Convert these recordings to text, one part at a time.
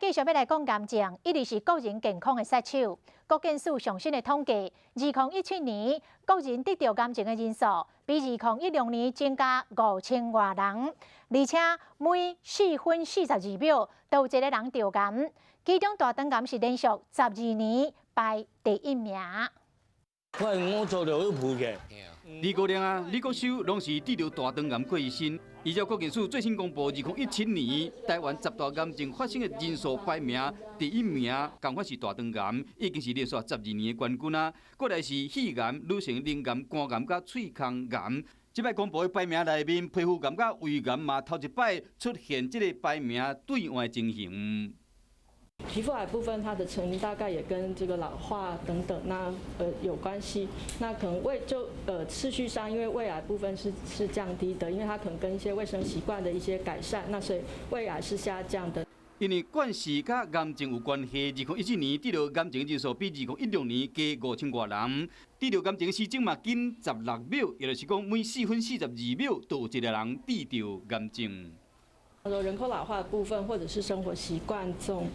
继续要来讲癌症，一直是个人健康的杀手。国健署上新的统计，2017年国人得到癌症的人数比2016年增加5000多人，而且每4分42秒都有一个人得癌，其中大肠癌是连续12年排第1名。我做着去负嘅。李国亮啊、李国修拢是得着大肠癌过身。依照国健署最新公布，2017年台湾10大癌症发生的人数排名第1名，同款是大肠癌，已经是连续12年的冠军啊。过来是肺癌、女性淋癌、肝癌甲喙腔癌。这摆公布的排名内面，皮肤癌甲胃癌嘛头一摆出现这个排名对换的情形。皮肤癌部分，它的成因大概也跟这个老化等等有关系。那可能次序上，因为胃癌部分是降低的，因为它可能跟一些卫生习惯的一些改善，那所以胃癌是下降的。因为冠氏甲癌症有关系，2017年得到癌症人数比2016年加5000多人，得到癌症的时间嘛仅16秒，也就是讲每4分42秒都有一个人得到癌症。人口老化的部分，或者是生活习惯这种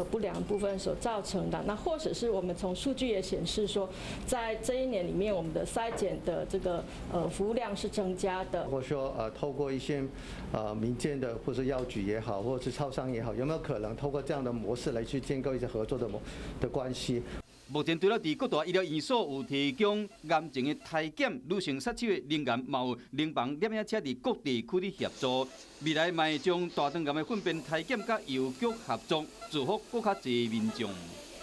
不良的部分所造成的，那或者是我们从数据也显示说，在这1年里面，我们的筛检的这个服务量是增加的。或者说透过一些民间的或者药局也好，或者是超商也好，有没有可能透过这样的模式来去建构一些合作的关系？目前除了伫各大医疗院所有提供癌症的体检，女性杀手的灵癌嘛有临房摄影车伫各地区的协助，未来嘛会将大肠癌的粪便体检甲邮局合作，造福更较侪民众。